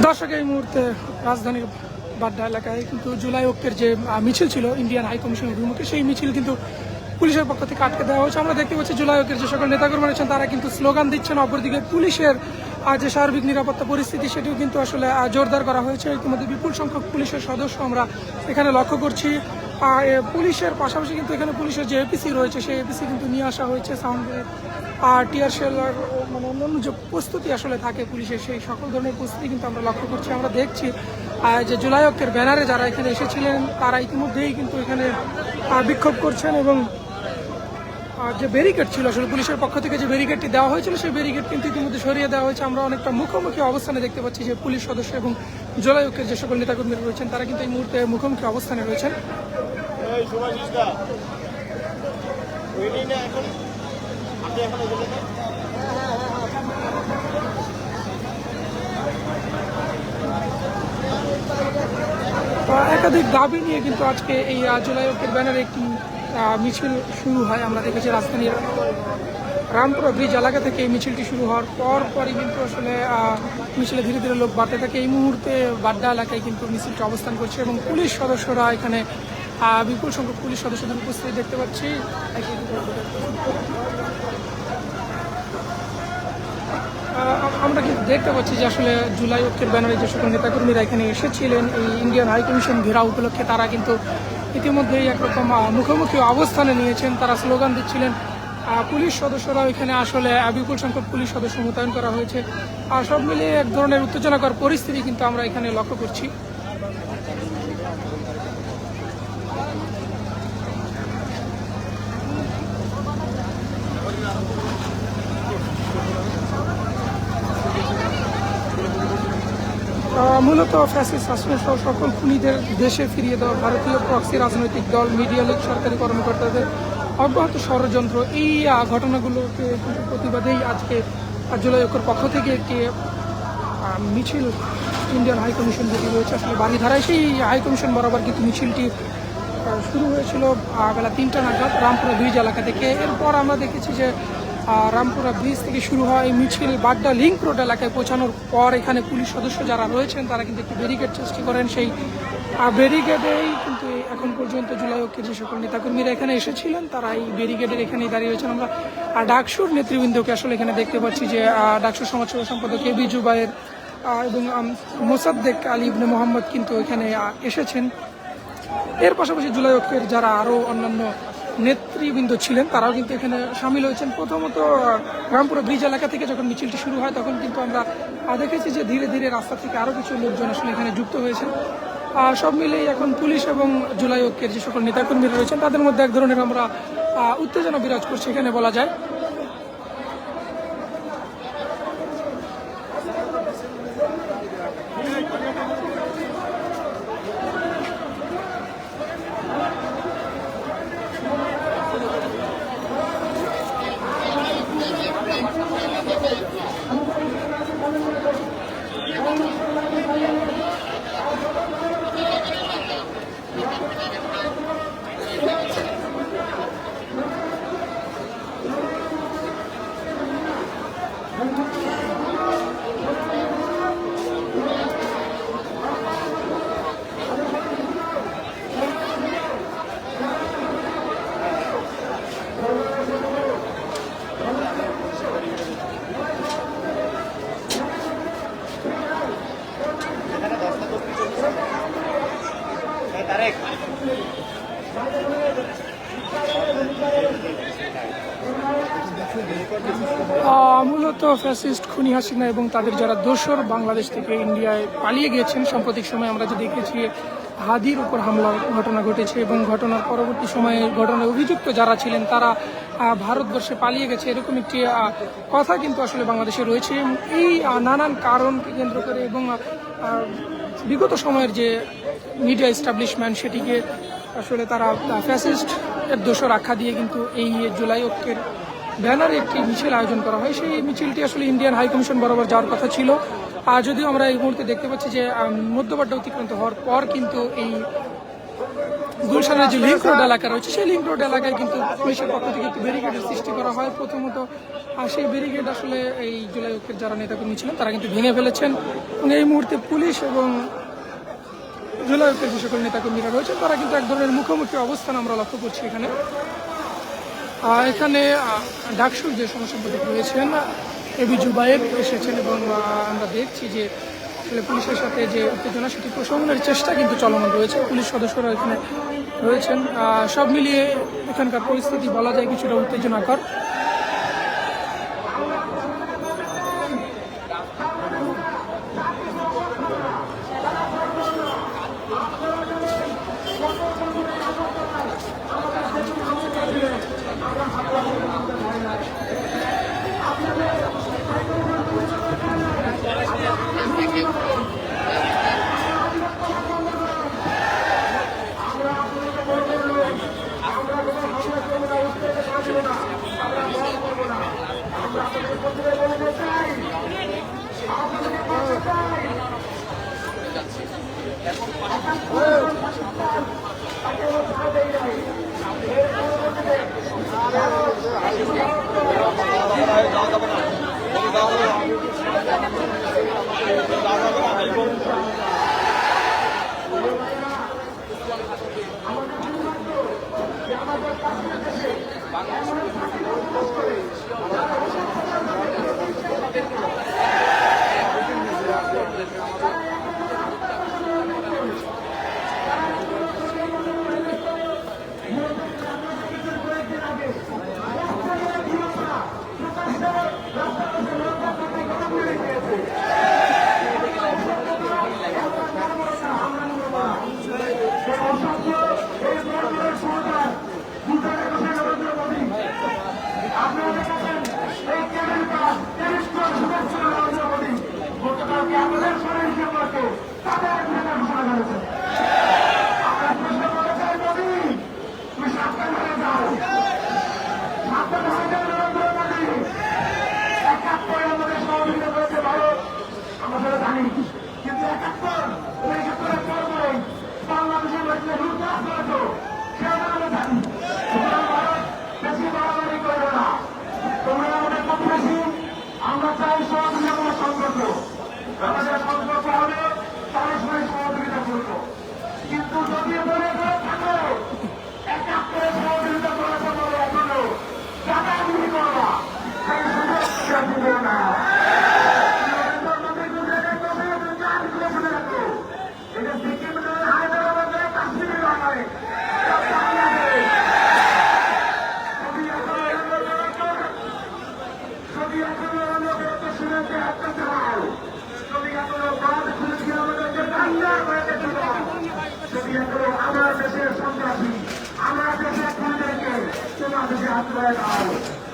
দর্শক, এই মুহূর্তে রাজধানীর বাড্ডা এলাকায় কিন্তু জুলাই ঐক্যের যে মিছিল ছিল ইন্ডিয়ান হাই কমিশনের অভিমুখে, সেই মিছিল কিন্তু পুলিশের পক্ষ থেকে আটকে দেওয়া হয়েছে। আমরা দেখতে পাচ্ছি জুলাই ঐক্যের যে সকল নেতাকর্মী রয়েছেন তারা কিন্তু স্লোগান দিচ্ছেন। অপরদিকে পুলিশের যে সার্বিক নিরাপত্তা পরিস্থিতি সেটিও কিন্তু আসলে জোরদার করা হয়েছে। ইতিমধ্যে বিপুল সংখ্যক পুলিশের সদস্য আমরা এখানে লক্ষ্য করছি। পুলিশের পাশাপাশি কিন্তু এখানে পুলিশের যে এপিসি রয়েছে সেই এপিসি কিন্তু নিয়ে আসা হয়েছে। সাউন্ড আর টিয়ার শেলার মানে অন্যান্য যে প্রস্তুতি আসলে থাকে পুলিশের, সেই সকল ধরনের প্রস্তুতি কিন্তু আমরা লক্ষ্য করছি। আমরা দেখছি যে জুলাই ঐক্যের ব্যানারে যারা এখানে এসেছিলেন তারা ইতিমধ্যেই কিন্তু এখানে বিক্ষোভ করছেন এবং যে ব্যারিকেড ছিল আসলে পুলিশের পক্ষ থেকে যে ব্যারিকেডটি দেওয়া হয়েছিল সেই ব্যারিকেড কিন্তু ইতিমধ্যে সরিয়ে দেওয়া হয়েছে। আমরা অনেকটা মুখোমুখি অবস্থানে দেখতে পাচ্ছি যে পুলিশ সদস্য এবং জুলাই ঐক্যের যে সকল নেতাকর্মীরা রয়েছেন তারা কিন্তু এই মুহূর্তে মুখোমুখি অবস্থানে রয়েছেন। একাধিক দাবি নিয়ে কিন্তু আজকে এই জুলাই ঐক্যের ব্যানারে একটি মিছিল শুরু হয়। আমরা দেখেছি রাজধানীর রামপুরা ব্রিজ এলাকা থেকে এই মিছিলটি শুরু হওয়ার পরই কিন্তু আসলে মিছিলে ধীরে ধীরে লোক বাড়তে থাকে। এই মুহূর্তে বাড্ডা এলাকায় কিন্তু মিছিলটি অবস্থান করছে এবং পুলিশ সদস্যরা এখানে বিপুল সংখ্যক পুলিশ সদস্যদের উপস্থিতি দেখতে পাচ্ছি। আমরা কিন্তু দেখতে পাচ্ছি যে আসলে জুলাই ঐক্যের ব্যানারে যে সকল নেতাকর্মীরা এখানে এসেছিলেন এই ইন্ডিয়ান হাই কমিশন ঘেরাও উপলক্ষে তারা কিন্তু ইতিমধ্যেই একরকম মুখোমুখি অবস্থানে নিয়েছেন। তারা স্লোগান দিচ্ছিলেন। পুলিশ সদস্যরাও এখানে আসলে বিপুল সংখ্যক পুলিশ সদস্য মোতায়েন করা হয়েছে। আর সব মিলিয়ে এক ধরনের উত্তেজনাকর পরিস্থিতি কিন্তু আমরা এখানে লক্ষ্য করছি। মূলত ফ্যাসিস্ট শাসনের সহ সকল খুনিদের দেশে ফিরিয়ে দেওয়া, ভারতীয় প্রক্সি রাজনৈতিক দল, মিডিয়া লীগ, সরকারি কর্মকর্তাদের অব্যাহত ষড়যন্ত্র, এই ঘটনাগুলোকে প্রতিবাদেই আজকে জুলাই ঐক্যের পক্ষ থেকে একটি মিছিল ইন্ডিয়ান হাই কমিশন যেটি রয়েছে আসলে বাড়িধারায়, সেই হাই কমিশন বরাবর কিন্তু মিছিলটি শুরু হয়েছিল বেলা 3টা নাগাদ রামপুরা ব্রিজ এলাকা থেকে। এরপর আমরা দেখেছি যে রামপুরা ব্রিজ থেকে শুরু হয় মিছিল বাড্ডা লিঙ্ক রোড এলাকায় পৌঁছানোর পর এখানে পুলিশ সদস্য যারা রয়েছেন তারা কিন্তু একটি ব্যারিকেড সৃষ্টি করেন। সেই ব্যারিকেডেই কিন্তু এখন পর্যন্ত জুলাই ঐক্যের যে সকল নেতাকর্মীরা এখানে এসেছিলেন তারা এই ব্যারিকেডের এখানেই দাঁড়িয়ে রয়েছেন। আমরা ডাকসুর নেতৃবৃন্দকে আসলে এখানে দেখতে পাচ্ছি যে ডাকসুর সমাজসেবা সম্পাদক এবি জুবায়ের এবং মোসাদ্দেক আলী ইবনে মোহাম্মদ কিন্তু এখানে এসেছেন। এর পাশাপাশি জুলাই ঐক্যের যারা আরও অন্যান্য নেতৃবৃন্দ ছিলেন তারাও কিন্তু এখানে সামিল হয়েছেন। প্রথমত রামপুরা ব্রিজ এলাকা থেকে যখন মিছিলটি শুরু হয় তখন কিন্তু আমরা দেখেছি যে ধীরে ধীরে রাস্তা থেকে আরও কিছু লোকজন আসলে এখানে যুক্ত হয়েছেন। সব মিলেই এখন পুলিশ এবং জুলাই ঐক্যের যে সকল নেতাকর্মীরা রয়েছেন তাদের মধ্যে এক ধরনের আমরা উত্তেজনা বিরাজ করছে এখানে বলা যায়। মূলত ফ্যাসিস্ট খুনি হাসিনা এবং তাদের যারা দোসর বাংলাদেশ থেকে ইন্ডিয়ায় পালিয়ে গিয়েছেন, সাম্প্রতিক সময়ে আমরা যে দেখেছি হাদির উপর হামলার ঘটনা ঘটেছে এবং ঘটনার পরবর্তী সময়ে ঘটনায় অভিযুক্ত যারা ছিলেন তারা ভারতবর্ষে পালিয়ে গেছে, এরকম একটি কথা কিন্তু আসলে বাংলাদেশে রয়েছে। এই নানান কারণকে কেন্দ্র করে এবং বিগত সময়ের যে মিডিয়া এস্টাবলিশমেন্ট সেটিকে আসলে তারা ফ্যাসিস্ট এর দোষর আখ্যা দিয়ে কিন্তু এই জুলাই ঐক্যের ব্যানারে একটি মিছিল আয়োজন করা হয়। সেই মিছিলটি আসলে ইন্ডিয়ান হাই কমিশন বরাবর যাওয়ার কথা ছিল। যদিও আমরা এই মুহূর্তে দেখতে পাচ্ছি যে মধ্যবাড্ডা অতিক্রান্ত হওয়ার পর কিন্তু এই গুলশানের যে লিংক রোড এলাকা রয়েছে সেই লিংক রোড এলাকায় কিন্তু পুলিশের পক্ষ থেকে একটি ব্যারিকেডের সৃষ্টি করা হয় প্রথমত। আর সেই ব্যারিকেড আসলে এই জুলাই ঐক্যের যারা নেতাকর্মী ছিলেন তারা কিন্তু ভেঙে ফেলেছেন এবং এই মুহূর্তে পুলিশ এবং জুলাই ঐক্যের যে সকল নেতাকর্মীরা রয়েছেন তারা কিন্তু এক ধরনের মুখোমুখি অবস্থান আমরা লক্ষ্য করছি এখানে। এখানে ডাকসুর যে সহসম্পাদক রয়েছেন এবি জুবায়ের এসেছেন এবং আমরা দেখছি যে আসলে পুলিশের সাথে যে উত্তেজনা সেটি প্রশমনের চেষ্টা কিন্তু চলমান রয়েছে, পুলিশ সদস্যরা এখানে রয়েছেন। সব মিলিয়ে এখানকার পরিস্থিতি বলা যায় কিছুটা উত্তেজনাকর।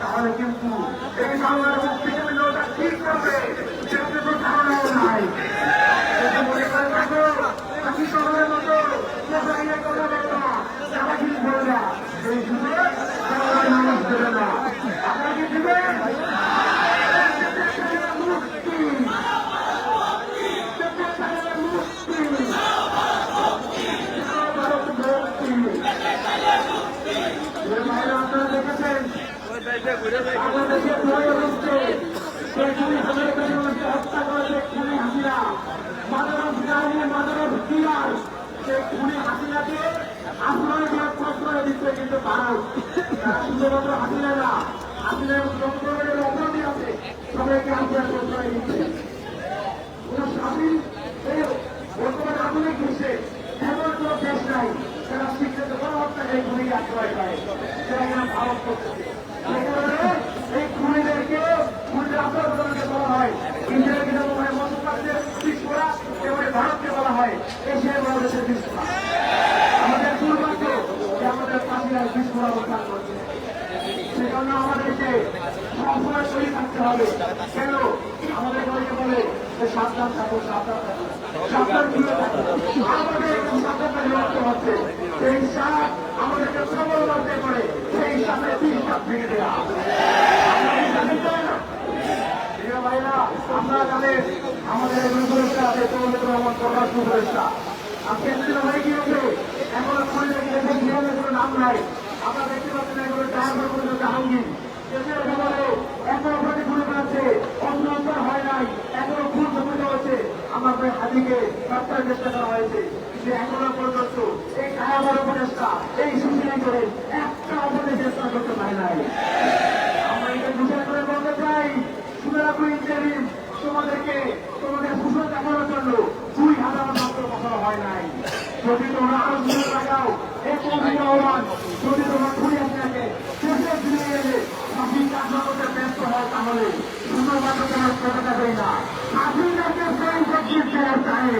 তাহলে কিন্তু এই বাংলার মুক্তি ঠিক করবে সেটা তো ধারণাও নাই। মনে করে থাকো বাকি শহরের মতো কথা বলবো না, যারা ঠিক বলবে না, এই যুগে মানুষ দেবে না। আপনারা কি দিবেন? বাংলাদেশের হচ্ছে হত্যা করেছে খুনি হাসিনা, মাদারব কিলার সে খুনি হাসিনাকে আশ্রয় দিয়ে প্রশ্রয় দিচ্ছে কিন্তু ভারত। শুধুমাত্র হাসিনা না, হাসিনার যন্ত্রের অপরাধী আছে, সবাইকে আশ্রয় প্রশ্রয় দিচ্ছে। কোন স্বাধীন বর্তমানে আধুনিক বিশ্বে এমন কোন দেশ নাই যারা শিক্ষিত গণহত্যাকে খুনিকে আশ্রয় পায়, সেটা কিনা ভারত করতেছে। এই খুনিদেরকে খুনিদের আশ্রয়কে বলা হয়, ইন্ডিয়াকে যেমন হয় মধ্যপ্রাচ্যের পিছপড়া, তেমনি ভারতকে বলা হয় এশিয়ার বাংলাদেশের পিছপড়া। আমাদের দুর্ভাগ্য যে আমাদের পাখিরা পিছপড়া অবস্থান করছে, সেজন্য আমাদেরকে সবসময় তৈরি থাকতে হবে। কেন আমাদের অনেকে বলে যে সাবধান থাকো, সাবধান থাকো, সাবধান দূরে থাকো, আমাদের সাবধানটা বিরক্ত হচ্ছে। সেই সাপ আমাদেরকে সবল করতে পারে, সেই সাপের বিশ্বাস ভেঙে দেওয়া। ভাইরা আপনারা জানেন আমাদের উপদেষ্টা আছে তৌহিদুর রহমান প্রকাশ উপদেষ্টা, আজকে হয়ে গিয়েছে এখন খুলে মামলায় আমরা দেখতে পাচ্ছি না এগুলো ড্রাইভার পর্যন্ত জাহাঙ্গীর দেশের খবরে এখনো ওখানে ঘুরে বেড়াচ্ছে অন্তর হয় নাই এখনো খুন জমিতে হয়েছে আমার ভাই হাজিকে হত্যার চেষ্টা করা হয়েছে কিন্তু এখনো পর্যন্ত এই কায়াবার উপদেষ্টা এই সুশীল করে একটা অপরাধের চেষ্টা করতে পারে নাই। আমরা এটা বিচার করে বলতে চাই শুনে রাখো ইন্টারিম তোমাদেরকে তোমাদের ভূষণ দেখানোর জন্য 2000 মাত্র বসানো হয় নাই। যদি তোমরা আরো দূরে লাগাও এই কবি রহমান যদি তোমার ঘুরে থাকে শেষে ফিরে গেলে সঠিক কাজ করতে ব্যস্ত হয় তাহলে শুধুমাত্র তোমার কথা দেবে না হাসিনাকে সেই শক্তির চেয়ার চায়